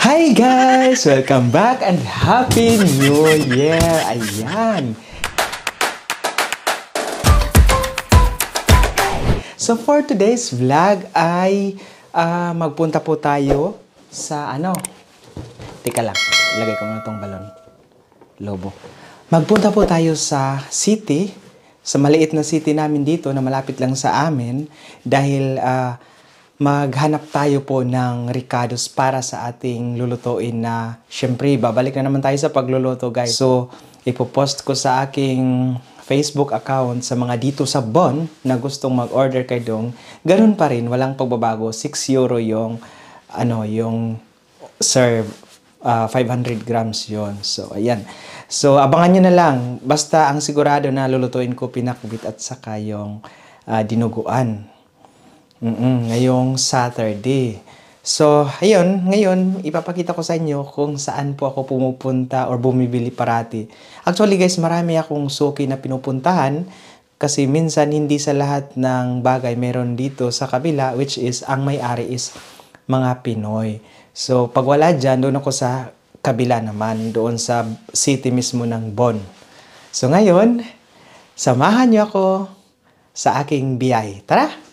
Hi guys! Welcome back and Happy New Year! Ayan! So for today's vlog ay magpunta po tayo sa Teka lang, lagay ko muna tong balon. Lobo. Magpunta po tayo sa city, sa maliit na city namin dito na malapit lang sa amin dahil maghanap tayo po ng ricados para sa ating lulutuin na syempre babalik na naman tayo sa pagluluto guys. So ipopost ko sa aking Facebook account sa mga dito sa Bon na gustong mag-order kay Dong. Ganun pa rin, walang pagbabago. 6 euro yung yung serve, 500 grams yon. So ayan. So abangan nyo na lang. Basta ang sigurado na lulutuin ko pinakbit at saka yung dinuguan. Ngayong Saturday. So, ayun, ngayon, ipapakita ko sa inyo kung saan po ako pumupunta or bumibili parati. Actually guys, marami akong suki na pinupuntahan kasi minsan hindi sa lahat ng bagay meron dito sa kabila, which is, ang may-ari is mga Pinoy. So, pag wala dyan, doon ako sa kabila naman, doon sa city mismo ng Bon. So, ngayon, samahan niyo ako sa aking biyay. Tara!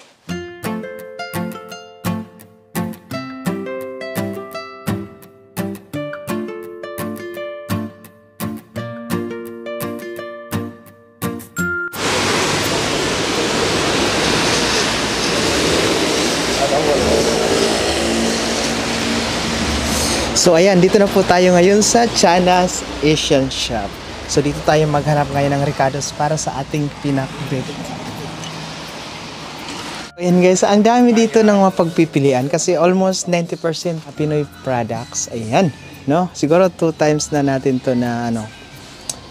So ayan, dito na po tayo ngayon sa Chana's Asian Shop. So dito tayo maghanap ngayon ng ricados para sa ating pinakbit. Ayan guys, ang dami dito ng mapagpipilian kasi almost 90% Pinoy products. Ayan, no? Siguro 2 times na natin to na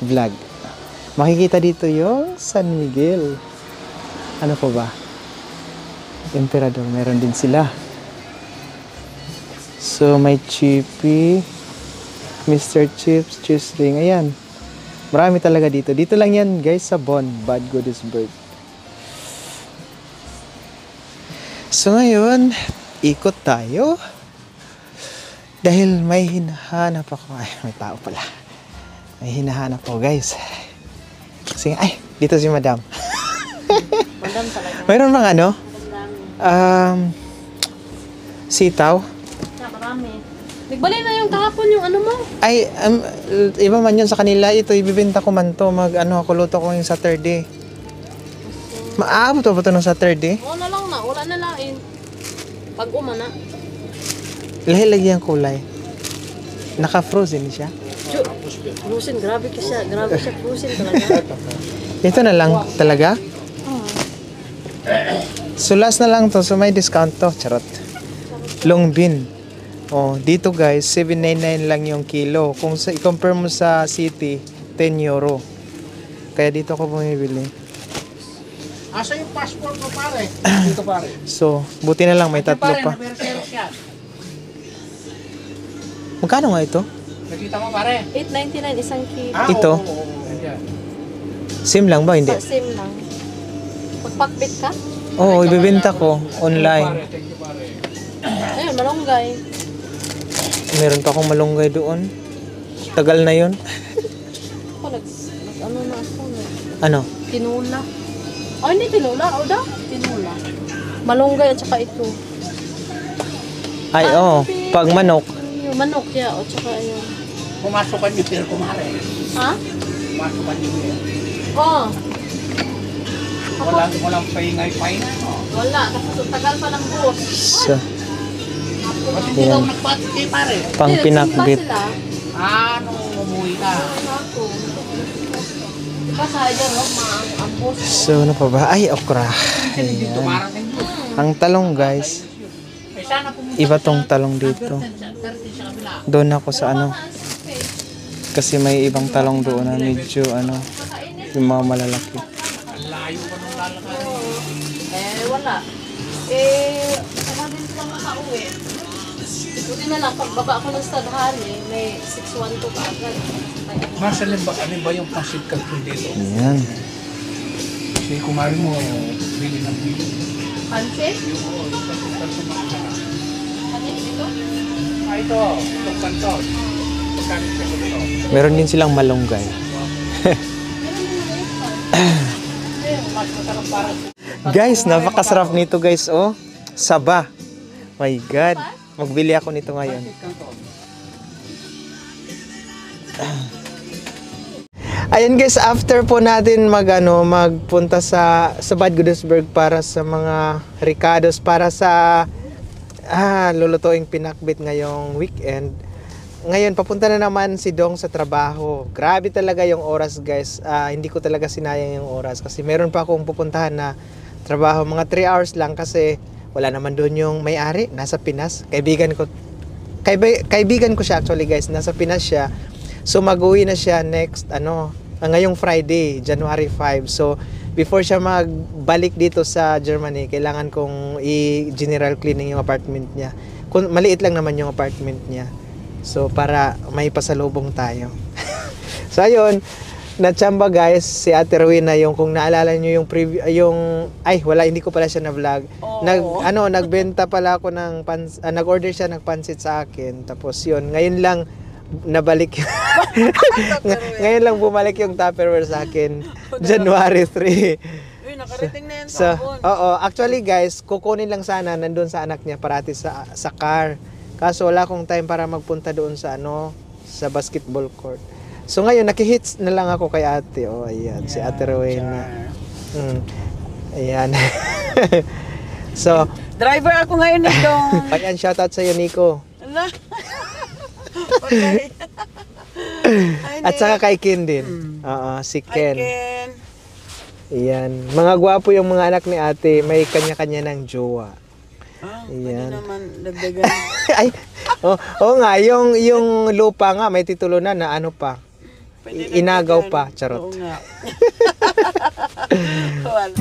vlog. Makikita dito yung San Miguel. Ano po ba? Emperador, meron din sila. So, may Chippy, Mr. Chips, Cheese Ring. Ayan. Marami talaga dito. Dito lang yan, guys, sa Bon, Bad Godesberg. So, ngayon, ikot tayo. Dahil may hinahanap ako. Ay, may tao pala. May hinahanap ako, guys. Kasi, dito si Madam. Madam talaga. Mayroon bang sitaw? Nagbalik na yung kahapon yung mo. Ay, iba man yun sa kanila. Ito, ibibenta ko man to. Ako, luto ko yung Saturday. Maabot ba ito ng Saturday? Oo na lang na. Wala na lain. Pag umana. Lahi-lagi ang kulay. Naka-frozen siya. Frozen. Grabe siya. Grabe siya. Frozen talaga. Ito na lang talaga? So, last na lang to. So, may discount to. Charot. Long bean. Oh, dito guys, 7.99 lang yung kilo. Kung i-compare mo sa city, 10 euro. Kaya dito ako bumibili. Asa yung passport mo pare? Dito pare. So, buti na lang may tatlo pa. Magkano nga ito? Nakita mo pare? 8.99 isang kilo. Ito? Same lang ba? Hindi? Same lang. Pagpakbit ka? Oo, ibibenta ko online. Ayun, malunggay. Meron pa akong malunggay doon. Tagal na yun. Ako na ako. Ano? Tinula. Hindi tinula. O da? Tinula. Malunggay at saka ito. Ay, pag manok. Yung manok ya. O saka ayun. Pumasukan niyo pero kumare. Ha? Pumasukan niyo pero. Oo. Walang paingay-paingay. Wala. Tapos tagal pa ng bus. So, Kasi hindi daw nagpati pare. pang pinakbit. Nung umuwi ka? Diba sa dyan, ang bus. So, ano pa ba? Ay, okra. Dito Ayan. marating doon. Ang talong, guys. Sana pumunta Iba tong talong dito. Doon ako sa kasi may ibang talong doon na medyo yung mga malalaki. layo pa nung lalakad. Wala. Sama din silang makauwi. Buti na lang, pagbaba ako ng stadhani, may 612 ka agad. Marcel, ano ba yung pasit kalkul dito? Ayan. Si kumari mo, bili ng bili. Pansit? Yung pasit kalkul mga Pansit dito? ay ito. Itong kanto. Magkano siya ko ito? Meron din silang malunggay. Mas masarap parang. Guys, napakasarap nito guys, oh. Saba. My God. Magbili ako nito ngayon. Ayan guys, after po natin magpunta sa Bad Godesberg para sa mga ricados, para sa lulutuing pinakbit ngayong weekend. Ngayon, papunta na naman si Dong sa trabaho. Grabe talaga yung oras guys. Hindi ko talaga sinayang yung oras kasi meron pa akong pupuntahan na trabaho. Mga 3 hours lang kasi wala naman doon yung may-ari. Nasa Pinas. Kaibigan ko siya actually guys. Nasa Pinas siya. So mag-uwi na siya next ngayong Friday, January 5. So before siya magbalik dito sa Germany, kailangan kong i-general cleaning yung apartment niya. Maliit lang naman yung apartment niya. So para may pasalubong tayo. So ayun, natsamba guys si Ate Rowena, yung kung naalala niyo yung hindi ko pala siya na vlog. Nagbenta pala ako ng nag-order siya ng pansit sa akin. Tapos yun, ngayon lang nabalik. Ngayon lang bumalik yung Tupperware sa akin. January 3. Uy, nakarating na yan. So, actually guys, kukunin lang sana nandun sa anak niya parati sa car. Kaso wala akong time para magpunta doon sa sa basketball court. So ngayon nakihits na lang ako kay Ate. Oh, ayan, si Ate Rowena. Ayan. So, driver ako ngayon nito. ayan, shoutout sa iyo, Nico. Ala. Okay. At saka kay Ken din. Si Ken. Ken. Ayan. Mga gwapo yung mga anak ni Ate. May kanya-kanya ng jowa. Ayan. Pwede naman dagdagan. Ay, nga. Yung lupa nga, may titulo na ano pa. Inagaw pa. Charot. Oo nga. Wala.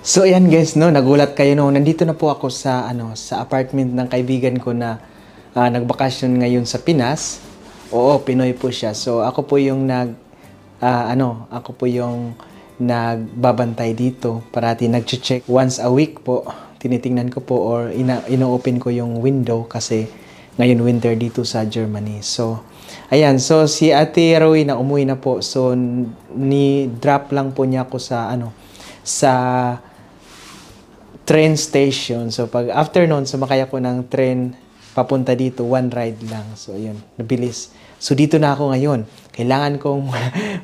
So ayan guys, nagulat kayo nandito na po ako sa sa apartment ng kaibigan ko na nagbakasyon ngayon sa Pinas. Oo, Pinoy po siya. So ako po yung nagbabantay dito. Parati nagche-check once a week po. Tinitingnan ko po or ino-open ko yung window kasi ngayon winter dito sa Germany. So ayan, so si Ate Rowena umuwi na po. So ni-drop lang po niya ako sa sa train station. So pag afternoon, sumakay ako ng train papunta dito, one ride lang. So ayun, nabilis. So dito na ako ngayon. Kailangan kong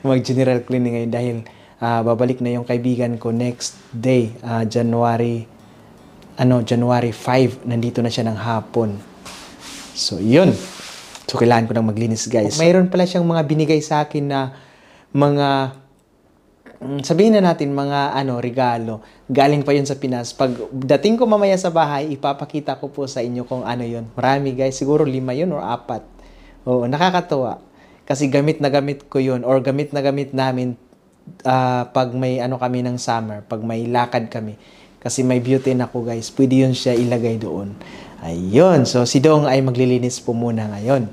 mag-general cleaning ngayon dahil babalik na yung kaibigan ko next day, January 5. Nandito na siya ng hapon. So yun. So kailangan ko nang maglinis guys. Mayroon pala siyang mga binigay sa akin na mga sabihin na natin mga regalo. Galing pa yun sa Pinas. Pag dating ko mamaya sa bahay, ipapakita ko po sa inyo kung ano yun. Marami guys, siguro 5 yun or 4. Oo, nakakatuwa. Kasi gamit na gamit ko yun or gamit na gamit namin pag may kami ng summer, pag may lakad kami. Kasi may butane ako guys, pwede yun siya ilagay doon. Ayun, so si Dong ay maglilinis po muna ngayon.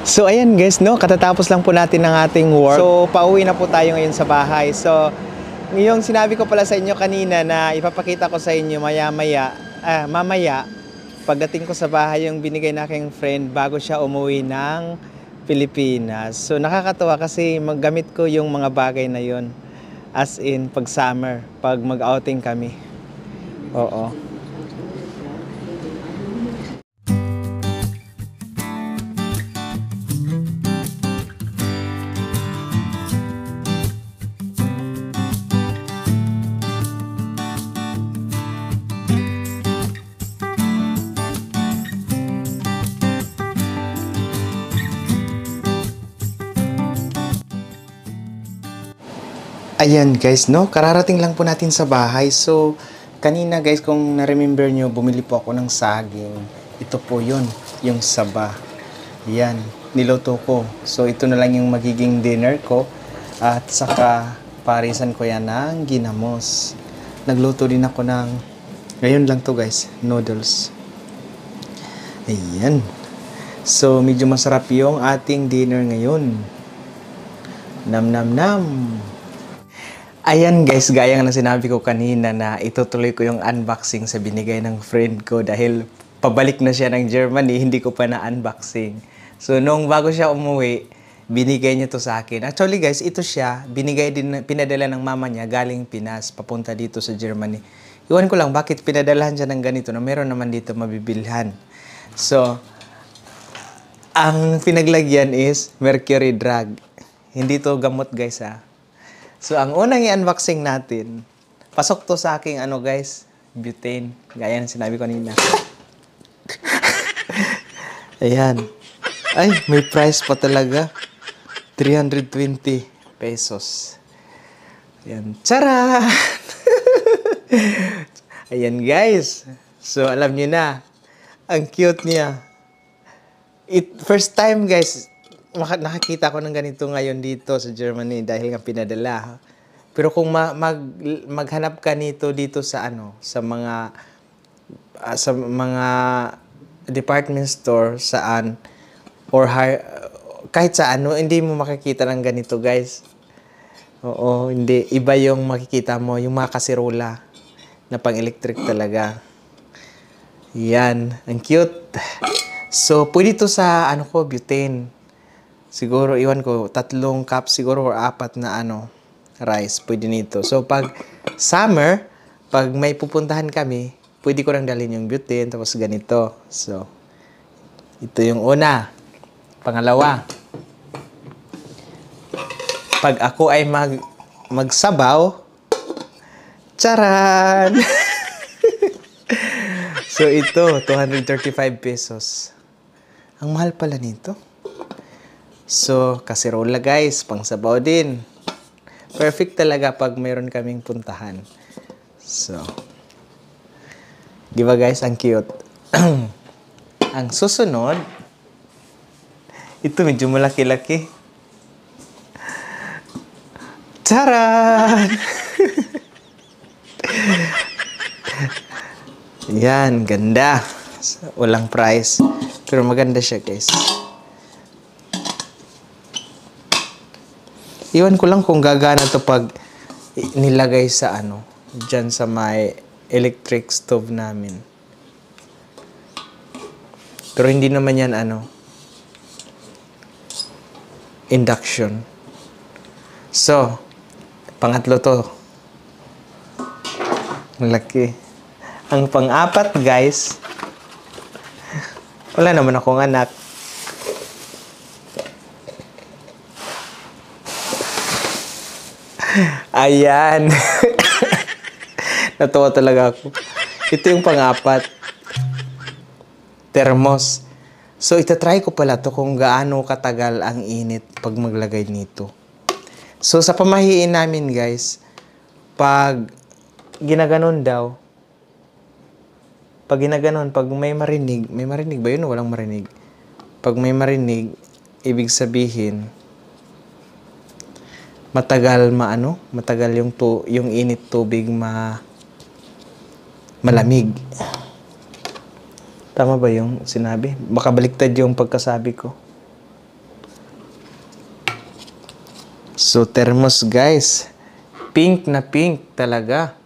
So ayan guys, katatapos lang po natin ng ating work. So pauwi na po tayo ngayon sa bahay. So yung sinabi ko pala sa inyo kanina na ipapakita ko sa inyo mamaya pagdating ko sa bahay yung binigay na aking friend bago siya umuwi ng Pilipinas. So nakakatawa kasi maggamit ko yung mga bagay na yon as in pag summer, pag mag-outing kami. Oo. Ayan guys, kararating lang po natin sa bahay. So, kanina guys, kung na-remember nyo, bumili po ako ng saging. Ito po yun, yung saba. Yan, niluto ko. So, ito na lang yung magiging dinner ko. At saka, parisan ko yan ng ginamos. Nagluto din ako ng, ngayon lang to guys, noodles. Ayan. So, medyo masarap yung ating dinner ngayon. Nam nam nam. Ayan guys, gaya nga na sinabi ko kanina na itutuloy ko yung unboxing sa binigay ng friend ko dahil pabalik na siya ng Germany, hindi ko pa na-unboxing. So, nung bago siya umuwi, binigay niya to sa akin. Actually guys, ito siya, pinadala ng mama niya galing Pinas, papunta dito sa Germany. Iwan ko lang bakit pinadalahan siya ng ganito na meron naman dito mabibilhan. So, ang pinaglagyan is mercury drug. Hindi to gamot guys ha. So, ang unang i-unboxing natin, pasok to sa aking ano guys, butane. Gaya ng sinabi ko kanina. Ayan. Ay, may price pa talaga. 320 pesos. Ayan. Tcharan! Ayan guys. So, alam nyo na. Ang cute niya. First time guys, nakakita ko ng ganito ngayon dito sa Germany dahil nga pinadala. Pero kung maghanap ka nito dito sa ano, sa mga department store saan or kahit sa ano, hindi mo makikita ng ganito, guys. Oo, hindi iba yung makikita mo, yung mga kasirola na pang-electric talaga. Yan, ang cute. So, pwede to sa ano ko, butane. Siguro, iwan ko, 3 cup siguro or 4 na ano, rice. Pwede nito. So, pag summer, pag may pupuntahan kami, pwede ko lang dalhin yung butane, tapos ganito. So, ito yung una. Pangalawa, pag ako ay magsabaw, charan! So, ito, 235 pesos. Ang mahal pala nito. So, kasirola guys, pang sabaw din. Perfect talaga pag mayroon kaming puntahan. So, di ba guys, ang cute. Ang susunod, ito medyo malaki-laki. Taran! Yan, ganda. Walang price. Pero maganda siya guys. Iwan ko lang kung gagana to pag nilagay sa ano, dyan sa may electric stove namin. Pero hindi naman yan ano, induction. So, pangatlo to. Laki. Ang pang-apat guys, wala naman akong anak. Ayan. Natuwa talaga ako. Ito yung pang-apat. Thermos. So, itatry ko pala to kung gaano katagal ang init pag maglagay nito. So, sa pamahiin namin, guys, pag ginaganon daw, pag may marinig ba yun o walang marinig? Pag may marinig, ibig sabihin, matagal yung init tubig malamig. Tama ba yung sinabi? Baka baliktad yung pagkasabi ko. So, thermos guys. Pink na pink talaga.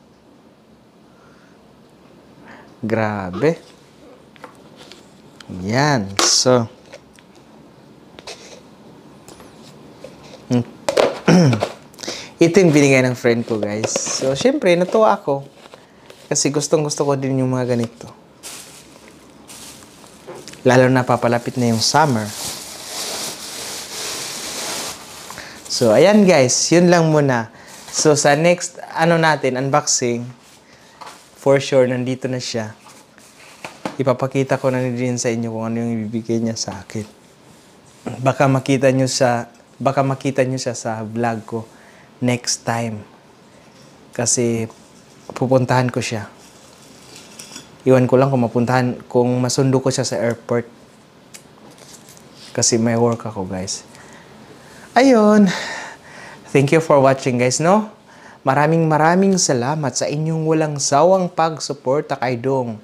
Grabe. Yan. So, ito yung binigay ng friend ko, guys. So, syempre, natuwa ako. Kasi gustong-gusto ko din yung mga ganito. Lalo na papalapit na yung summer. So, ayan guys. Yun lang muna. So, sa next, unboxing, for sure, nandito na siya. Ipapakita ko na din sa inyo kung ano yung ibibigay niya sa akin. Baka makita nyo siya sa vlog ko next time. Kasi pupuntahan ko siya. Iwan ko lang kung mapuntahan, kung masundo ko siya sa airport. Kasi may work ako, guys. Ayun. Thank you for watching, guys, no? Maraming salamat sa inyong walang sawang pag-suporta kay Dong.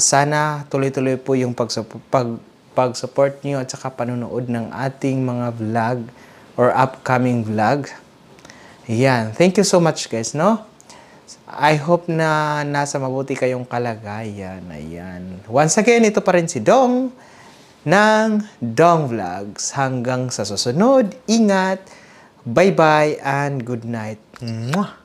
Sana tuloy-tuloy po yung pag-support niyo at saka panonood ng ating mga vlog or upcoming vlog. Ayan. Thank you so much, guys, no? I hope na nasa mabuti kayong kalagayan. Ayan. Once again, ito pa rin si Dong ng Dong Vlogs. Hanggang sa susunod, ingat, bye-bye, and good night. Mwah!